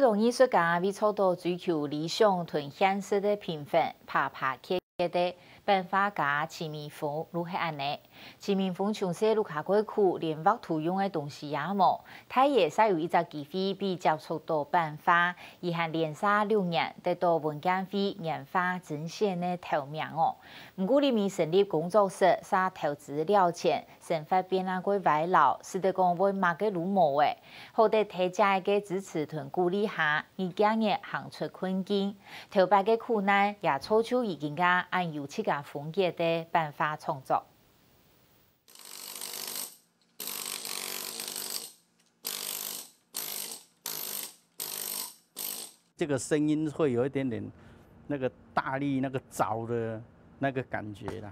许多艺术家为找到追求理想同现实的平衡，拍客的办法家齐面风如是安尼。齐面风从小路卡过苦，连画图用的东西也无。他也使有一只机会被接触到办法，遗憾连续6年得到文监会研发真线的头名哦。不过里面成立工作室，撒投资了钱，生活变那个外劳，使得讲为马个路毛诶，好在大家嘅支持同鼓励下，伊今日行出困境，头摆嘅苦难也超出已经个按油漆个风格的办法创作。这个声音会有一点点那个大力、那个凿的那个感觉啦。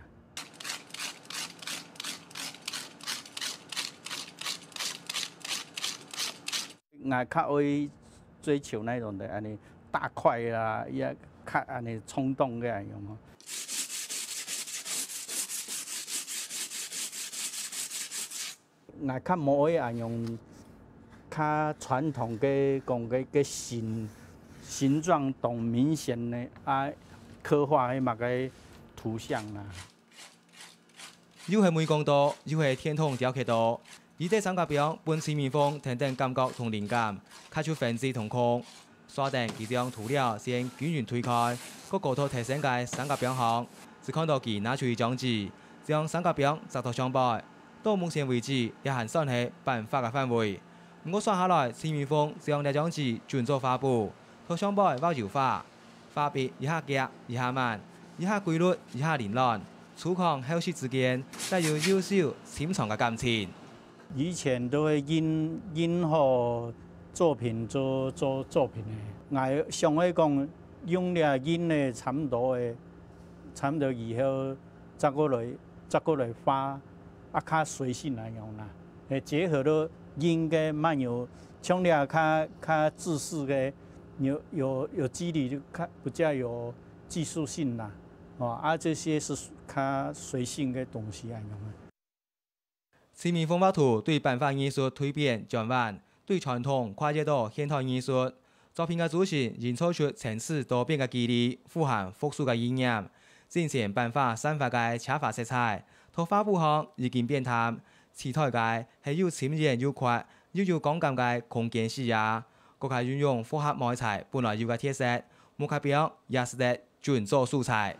我较会追求那种的安尼大块啦，也较安尼冲动个样哦。我较无会用较传统嘅讲个形状动明显的刻画迄个图像啦。又系美工刀，又系天筒雕刻刀，伊啲三角表本齐面风等等感觉同灵感，卡出分子同空，刷定其中涂料先均匀推开，个高头提升嘅三角表行，只看到佢拿出一张纸，将三角表扎到上摆。到目前为止，也还算系办法嘅范围。不过算下来，齐面风将呢张纸转做画布，到上摆画油画，画笔一下急，一下慢，一下规律，一下凌乱。粗犷巧细之间，带有优秀深藏嘅感情。以前都会印好作品做作品的，我上回讲用了印的差不多以后，再过来画，较随性来用啦。结合到印嘅漫游，像了较自式嘅，有肌理就比较有技术性啦。这些是较随性的东西来用的。齐面风画图对版画艺术蜕变转弯，对传统跨界到现代艺术作品嘅主线，营造出层次多变嘅肌理，富含复苏嘅意念，展现版画散发嘅恰法色彩。图画布行已经变淡，磁台嘅系要浅染要闊，要有廣感嘅空間視野，各係運用複合媒材本來要嘅鐵色，木刻表也是得轉做素材。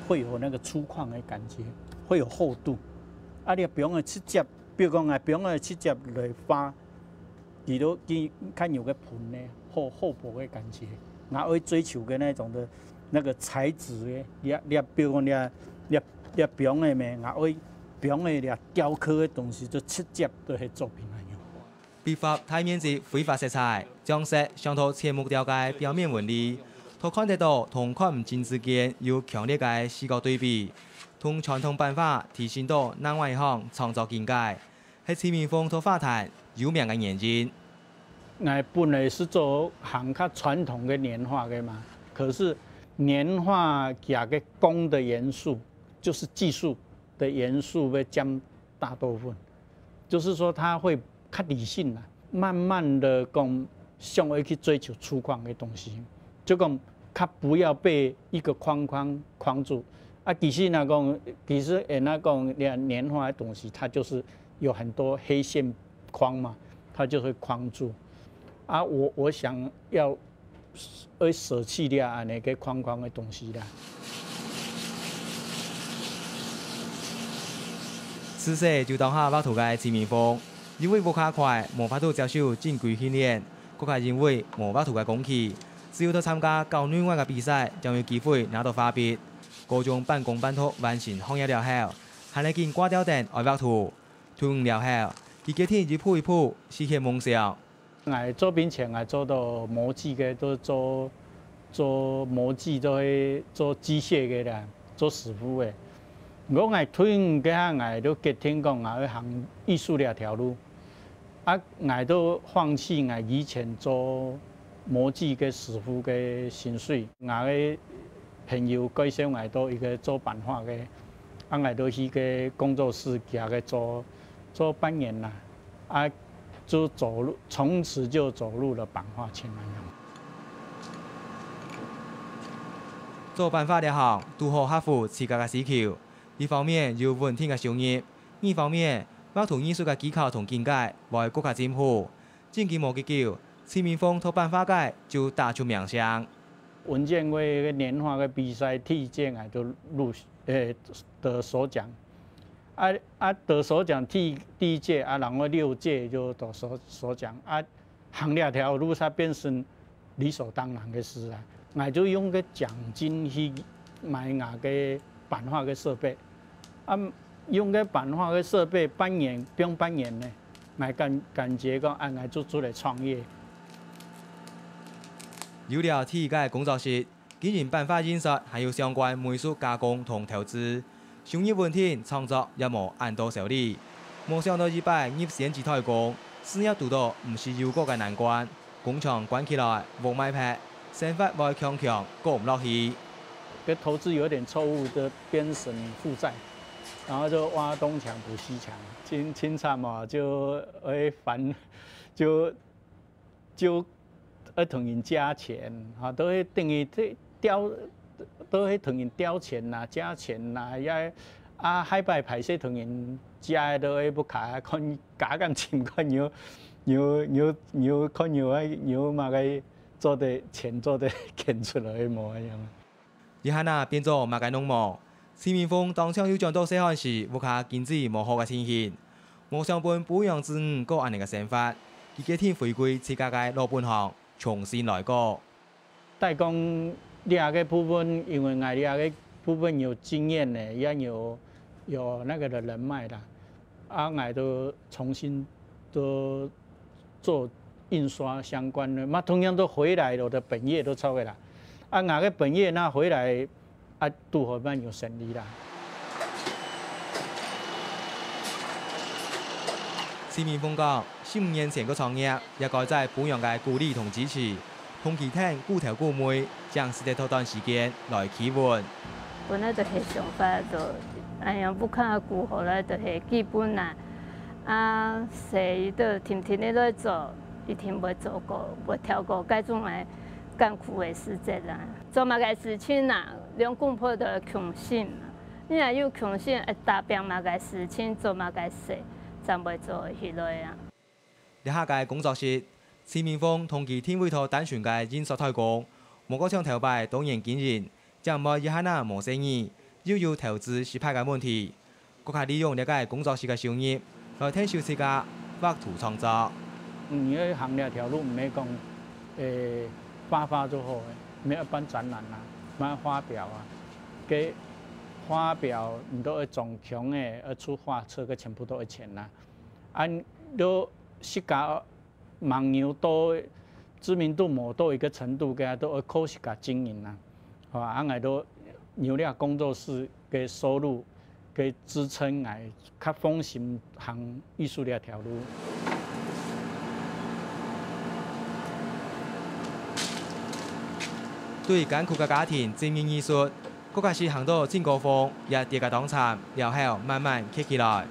会有那个粗犷的感觉，会有厚度。你不用个切接，比如讲不用个切接来画，伊都看有个盆呢，厚薄的感觉。我会追求个那种的那个材质的，比如讲你不用个咩，我会不用个雕刻的东西，就切接都系作品来用。笔法太面积挥发色彩，将色上头切木雕嘅表面纹理。可看得到同看唔见之间有强烈嘅视觉对比，同传统版画提升到另外一项创作境界，喺齐面风图画坛有名嘅眼睛。我本来是做行较传统的年画嘅嘛，可是年画加个工的元素，就是技术的元素会占大部分，就是说它会较理性啦，慢慢的讲向会去追求粗犷的东西。就讲，较不要被一个框住。其实那讲，那讲年画的东西，它就是有很多黑线框嘛，它就会框住。我想要舍弃了那个框的东西啦。自细就当下画图嘅齐面风，因为无卡快，无法度接受正规训练，更加因为无画图嘅工具。只要到参加校内外嘅比赛，將有機會拿到畫筆。高中半工半讀完成學業了後，還嚟見掛吊燈愛畫圖。圖完了後，佢決定一步一步實現夢想。我作品前我做到模具嘅，都做模具，都係做機械嘅啦，做師傅嘅。我推嘅下，我都決定講我要行藝術呢條路。我都放棄我以前做模具嘅師傅嘅薪水，我嘅朋友介紹我到一個做版畫嘅，我到去個工作室，佢個做半年啦，就走入，从此就走入了版画青南洋。做版画了后，如何克服自家嘅需求？一方面有稳定嘅收入，二方面画图艺术嘅技巧同境界會更加進步。近期冇幾久，徐明峰托版画界就打出名聲。文建会个年画个比赛第届啊，就得首奖，得首奖第一届啊，然后6届就得首奖啊，行两条路才变成理所当然的事啊。我就用个奖金去买个版画个设备，啊，用个版画个设备半年不用半年呢，我感觉讲啊，我就出来创业。有了体育界工作室，经营版画印刷，还有相关美术加工同投资，收入稳定，创作也无按多受理。没想到一摆入先机台工，事业遇到唔是有个嘅难关，工厂关起来，无卖拍，生活会强，过唔落去。个投资有点错误的变成负债，然后就挖东墙补西墙，清惨嘛就会烦，就同人加钱，哈，都会等于都会同人调钱呐、加钱呐，也海摆排泄同人加都会不卡，看加咁钱看有看有嘛个做的钱做的捡出来模样。一下那变做马街农模，徐明峰当场有讲到细汉时屋下经济无好嘅情形，无想本补养子女过安尼嘅生活，佢决定回归自家嘅老本行。重新来过。但讲另个部分，因为我另个部分有经验的，也有那个的人脉啦，啊，我都重新都做印刷相关的，嘛，同样都回来了，我的本业都抄回来，啊，我个本业那回来，啊，拄好办有生意啦。徐明峰讲，15年前个创业，也该在本样嘅鼓励同支持，同其他顾头顾妹，将是得拖段时间来企稳。本来就是想法就，哎呀，不看顾好来就是基本啦。啊，谁都天天咧在做，一天未做过，未跳过各种嘅艰苦嘅事节啦。做嘛个事情啦，两公婆都强心，你若有强心，会达标嘛个事情，做嘛个事。真袂做起来啊！一下嘅工作室，徐明峰同其天委托单纯嘅印刷代工，无个像头摆当然经营，将冇一下那冇生意，又有投资失败嘅问题，佮下利用呢个工作室嘅收入来添收自家画图创作。你要行两条路，唔係講發就好嘅，沒有辦展覽啦，辦發表啊，給。发表你都会总强诶，出画册个全部都会钱啦。按都世界网牛都知名度冇到一个程度嘅，都会靠世界经营啦。好啊，俺都牛了工作室嘅收入，嘅支撑俺较风行行艺术了条路。对艰苦嘅家庭经营艺术。嗰個是行到真高峰，也跌個當場，然後慢慢企起來。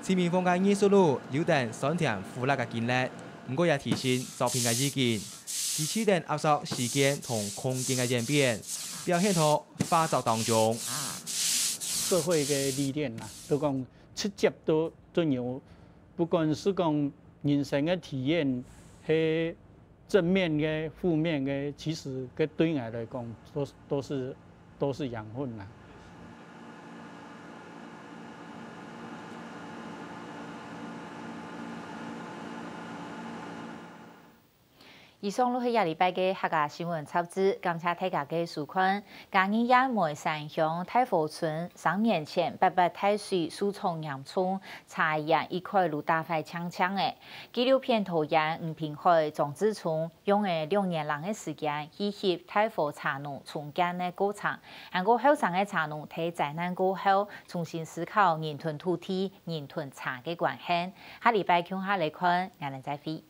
徐明峰嘅藝術路有定酸甜苦辣嘅經歷，不過也提升作品嘅意見，支持定壓縮時間同空間嘅演變，表現到畫作當中。社會嘅歷練啦，都講直接都有，不管是講人生嘅體驗，係正面嘅、負面嘅，其實嘅對我來講都是養分啦。以上就是下禮拜嘅客家新聞插枝，感謝大家嘅收看。今日也梅山鄉太和村3年前800太水蘇從洋村茶葉一塊路大塊槍嘅紀錄片導演吳平海、莊志聰用嘅2年lang嘅時間去翕太和茶農重建嘅過程，然後後生嘅茶農喺災難過後重新思考人同土地、人同茶嘅關係。下禮拜向下嚟看，我哋再會。